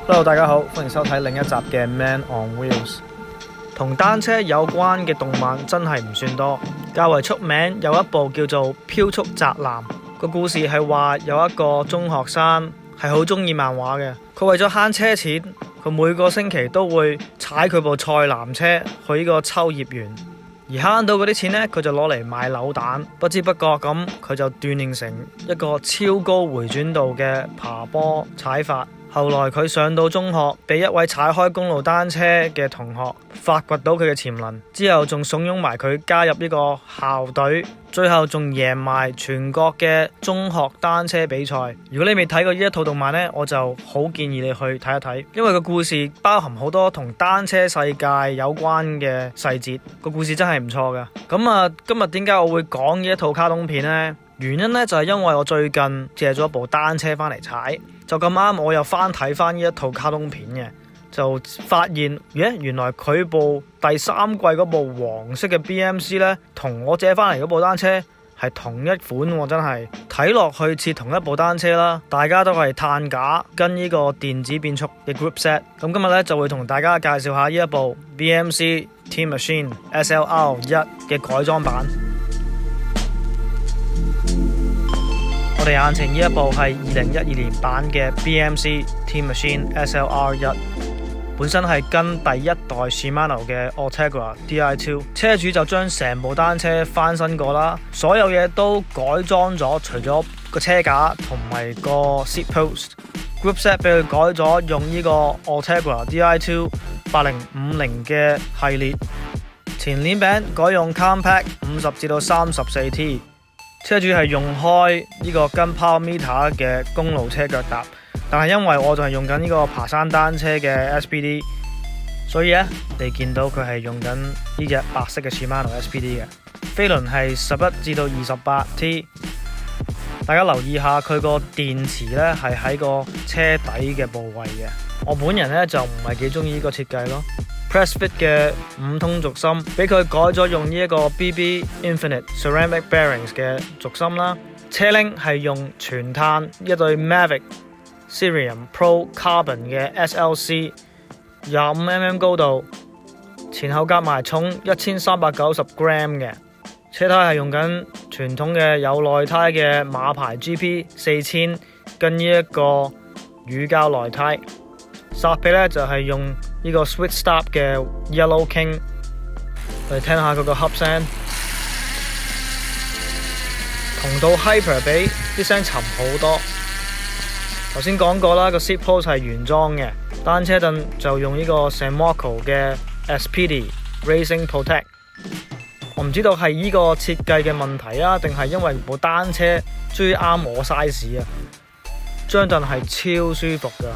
Hello， 大家好，歡迎收睇另一集嘅 Man on Wheels。同單車有關嘅動漫真係唔算多，較為出名有一部叫做《飄速宅男》。個故事係話有一個中學生係好中意漫畫嘅，佢為咗慳車錢，佢每個星期都會踩佢部菜籃車去呢個秋葉原，而慳到嗰啲錢呢，佢就攞嚟買扭蛋。不知不覺咁，佢就鍛鍊成一個超高回轉度嘅爬坡踩法。後來佢上到中學，被一位踩開公路單車嘅同學發掘到佢嘅潛能，之後仲慫恿埋佢加入呢個校隊，最後仲贏埋全國嘅中學單車比賽。如果你未睇過呢一套動漫呢，我就好建議你去睇一睇，因為個故事包含好多同單車世界有關嘅細節，個故事真係唔錯㗎。咁今日點解我會講呢一套卡通片呢？原因呢，就係因為我最近借咗一部單車翻嚟踩，就咁啱我又翻睇翻呢一套卡通片嘅，就發現原來佢部第3季嗰部黃色嘅 BMC 呢，同我借翻嚟嗰部單車係同一款喎，真係睇落去似同一部單車啦。大家都係碳架跟呢個電子變速嘅 group set。咁今日呢，就會同大家介紹下呢一部 BMC Team Machine SLR1 嘅改裝版。我哋眼前呢一部係2012年版嘅 BMC Team Machine SLR1， 本身係跟第一代 Shimano 嘅 Ultegra Di2， 車主就將成部單車翻新過啦，所有嘢都改裝咗，除咗個車架同埋個 seat post。Group set 俾佢改咗，用呢個 Ultegra Di2 8050嘅系列，前鏈餅改用 Compact 50至到 34T。車主係用開呢個跟 Power Meter 嘅公路車腳踏，但係因為我就係用緊呢個爬山單車嘅 SPD， 所以呢，你見到佢係用緊呢隻白色嘅 Shimano SPD 嘅，飛輪係11至到 28T。 大家留意下佢個電池呢係喺個車底嘅部位嘅，我本人呢就唔係幾中意呢個設計咯。Press Fit 嘅5通軸心，俾佢改咗用呢一個 BB Infinite Ceramic Bearings 嘅軸心啦。車鈴係用全碳一對 Mavic Cerium Pro Carbon 嘅 SLC， 25mm 高度，前後夾埋重1390 gram 嘅。車胎係用緊傳統嘅有內胎嘅馬牌 GP 4000跟呢一個乳膠內胎。剎臂咧就係用呢個 Switch Stop 嘅 Yellow King， 我哋聽下佢個恰聲，同到 Hyper 比啲聲沉好多。頭先講過啦，個 seat post 係原裝嘅，單車凳就用呢個 Sanmoku 嘅 SPD Racing Protect。我唔知道係呢個設計嘅問題啊，定係因為部單車最啱我 size 啊，張凳係超舒服噶。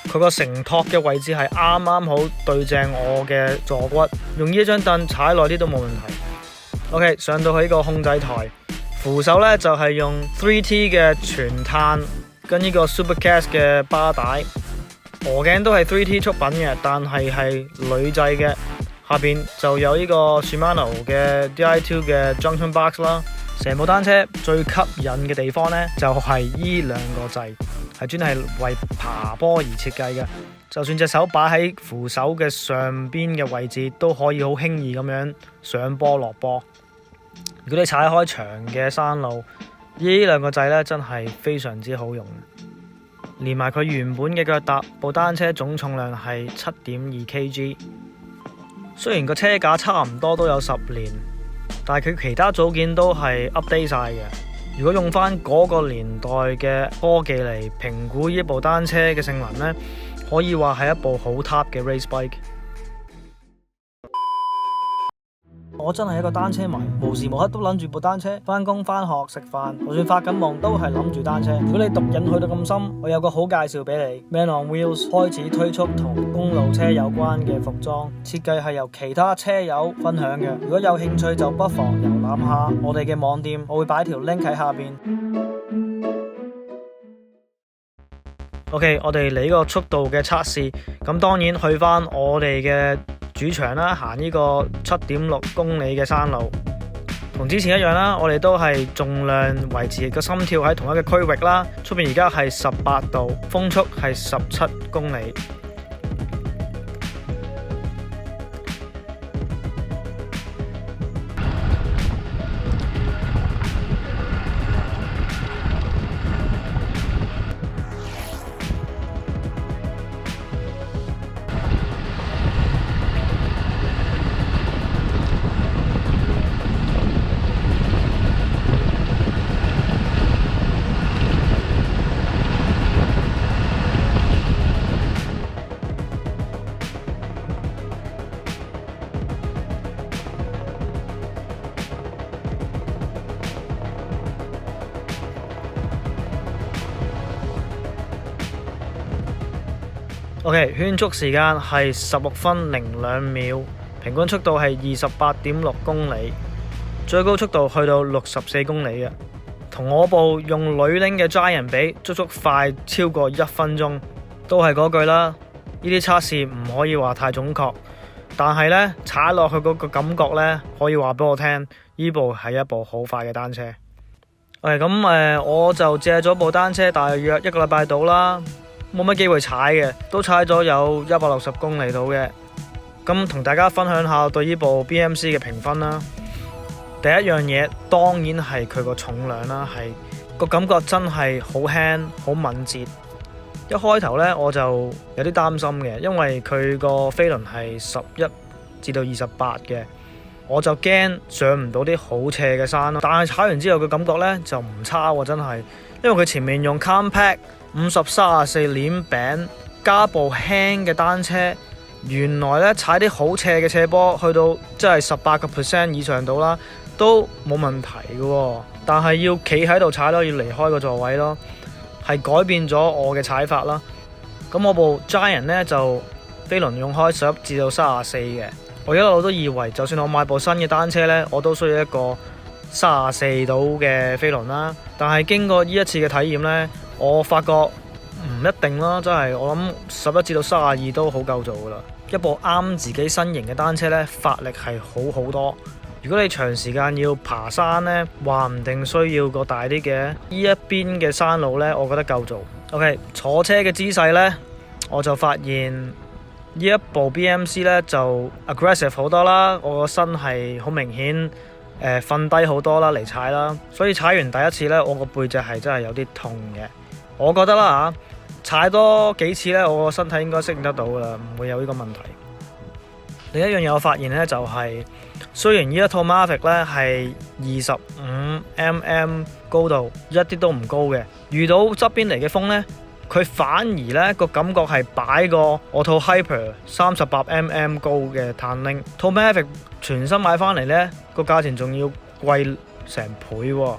佢個承托嘅位置係啱啱好對正我嘅坐骨，用呢張凳踩耐啲都冇問題。OK， 上到去呢個控制台，扶手呢就係用 3T 嘅全碳跟呢個 Supercast 嘅巴帶，鵝頸都係 3T 觸品嘅，但係鋁製嘅。下邊就有呢個 Shimano 嘅 Di2 嘅 Junction Box 啦。成部單車最吸引嘅地方呢，就係呢兩個掣，係專係為爬坡而設計嘅。就算隻手擺喺扶手嘅上邊嘅位置，都可以好輕易咁樣上坡落坡。如果你踩開長嘅山路，呢兩個掣呢真係非常之好用。連埋佢原本嘅腳踏，部單車總重量係 7.2 kg。雖然個車架差唔多都有10年，但係佢其他組件都係 update 晒嘅。如果用翻嗰個年代嘅科技嚟評估呢部單車嘅性能呢，可以話係一部好 top 嘅 race bike。我真係一個單車迷，無時無刻都諗住部單車，返工返學食飯，就算發緊夢都係諗住單車。如果你毒癮去到咁深，我有個好介紹俾你 ，Man on Wheels 開始推出同公路車有關嘅服裝設計，係由其他車友分享嘅。如果有興趣就不妨遊覽下我哋嘅網店，我會擺條 link 喺下邊。OK， 我哋嚟個速度嘅測試，咁當然去返我哋嘅主場啦，行呢個7.6公里嘅山路。同之前一樣啦，我哋都係盡量維持個心跳喺同一個區域啦。出邊而家係18度，風速係17公里。OK， 圈速時間係16分02秒，平均速度係28.6公里，最高速度去到64公里嘅，同我部用鋁鈴嘅 Giant 比，足足快超過1分鐘。都係嗰句啦，呢啲測試唔可以話太準確，但係呢，踩落去嗰個感覺呢，可以話俾我聽，呢部係一部好快嘅單車。OK，咁我就借咗部單車大約1個禮拜到啦。冇乜機會踩嘅，都踩咗有160公里到嘅。咁同大家分享下對呢部 BMC 嘅評分啦。第一樣嘢當然係佢個重量啦，係個感覺真係好輕好敏捷。一開頭呢，我就有啲擔心嘅，因為佢個飛輪係11至到28嘅，我就驚上唔到啲好斜嘅山咯。但係踩完之後嘅感覺呢，就唔差喎，真係，因為佢前面用 Compact 50-34鏈餅加部輕嘅單車，原來咧踩啲好斜嘅斜坡，去到即係18% 以上到啦，都冇問題嘅。但係要企喺度踩咯，要離開個座位咯，係改變咗我嘅踩法啦。咁我部 Giant 咧就飛輪用開11至到34嘅，我一路都以為就算我買部新嘅單車咧，我都需要一個34度嘅飛輪啦。但係經過呢一次嘅體驗咧，我發覺唔一定啦，真係我諗11至到32都好夠做噶啦。一部啱自己身形嘅單車呢，發力係好好多。如果你長時間要爬山呢，話唔定需要個大啲嘅。呢一邊嘅山路呢，我覺得夠做。OK， 坐車嘅姿勢呢，我就發現呢一部 BMC 呢就 aggressive 好多啦。我個身係好明顯瞓低好多啦嚟踩啦，所以踩完第一次呢，我個背脊係真係有啲痛嘅。我覺得啦踩多幾次呢，我個身體應該適應得到噶啦，唔會有呢個問題。另一樣嘢我發現呢，就係雖然呢一套 Mavic 呢係25mm 高度，一啲都唔高嘅，遇到側邊嚟嘅風呢，佢反而呢個感覺係擺過我套 Hyper 38mm 高嘅碳鈴。套 Mavic 全新買翻嚟呢，個價錢仲要貴成倍喎，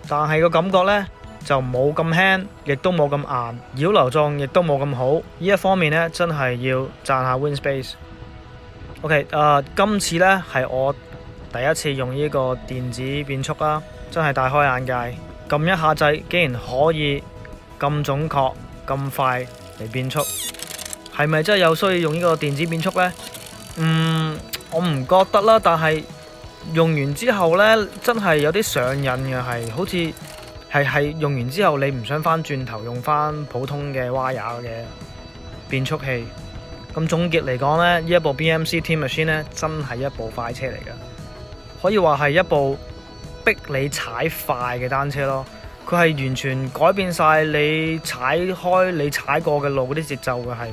但係個感覺呢，就冇咁輕，亦都冇咁硬，擾流狀亦都冇咁好。呢一方面呢，真係要讚下 Winspace。OK， 今次呢係我第一次用呢個電子變速啦，真係大開眼界。撳一下掣，竟然可以咁準確、咁快嚟變速，係咪真係有需要用呢個電子變速呢？我唔覺得啦，但係用完之後呢，真係有啲上癮嘅，係好似係用完之後你唔想翻轉頭用翻普通嘅 wire 嘅變速器。咁總結嚟講呢，呢一部 BMC Team Machine 呢，真係一部快車嚟㗎，可以話係一部逼你踩快嘅單車咯。佢係完全改變晒你踩開你踩過嘅路嗰啲節奏嘅，係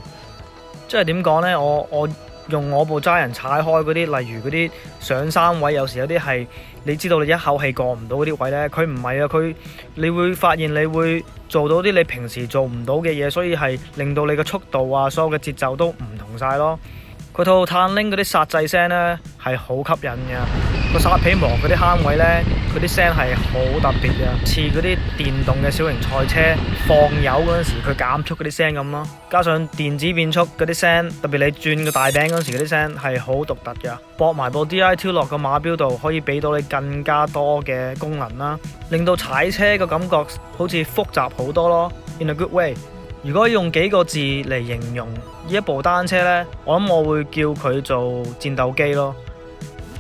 即係點講呢？我用我部Giant踩開嗰啲，例如嗰啲上山位，有時有啲係你知道你一口氣過唔到嗰啲位呢，佢唔係啊，你會發現你會做到啲你平時做唔到嘅嘢，所以係令到你嘅速度啊，所有嘅節奏都唔同晒咯。佢套碳鈴嗰啲剎掣聲呢係好吸引嘅，個剎皮磨嗰啲坑位呢，嗰啲聲係好特別嘅，似嗰啲電動嘅小型賽車放油嗰陣時佢減速嗰啲聲咁咯。加上電子變速嗰啲聲，特別你轉個大餅嗰陣時嗰啲聲係好獨特嘅。駁埋部 Di2 落個馬錶度，可以俾到你更加多嘅功能啦，令到踩車個感覺好似複雜好多咯。In a good way。如果用幾個字嚟形容呢一部單車呢，我諗我會叫佢做戰鬥機咯。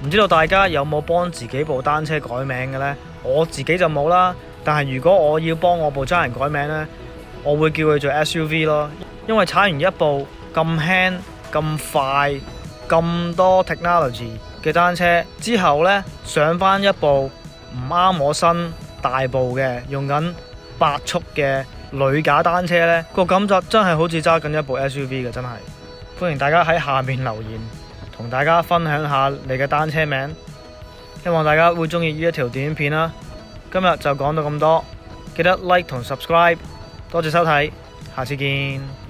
唔知道大家有冇幫自己部單車改名嘅呢？我自己就冇啦，但係如果我要幫我部真人改名呢，我會叫佢做 SUV 咯，因為踩完一部咁輕、咁快、咁多 technology 嘅單車之後呢，上返一部唔啱我身大部嘅用緊8速嘅女架單車呢，個感覺真係好似揸緊一部 SUV 嘅，真係。歡迎大家喺下面留言，同大家分享下你嘅單車名，希望大家會鍾意呢一條短片啦。今日就講到咁多，記得 like 同 subscribe，多謝收睇，下次見。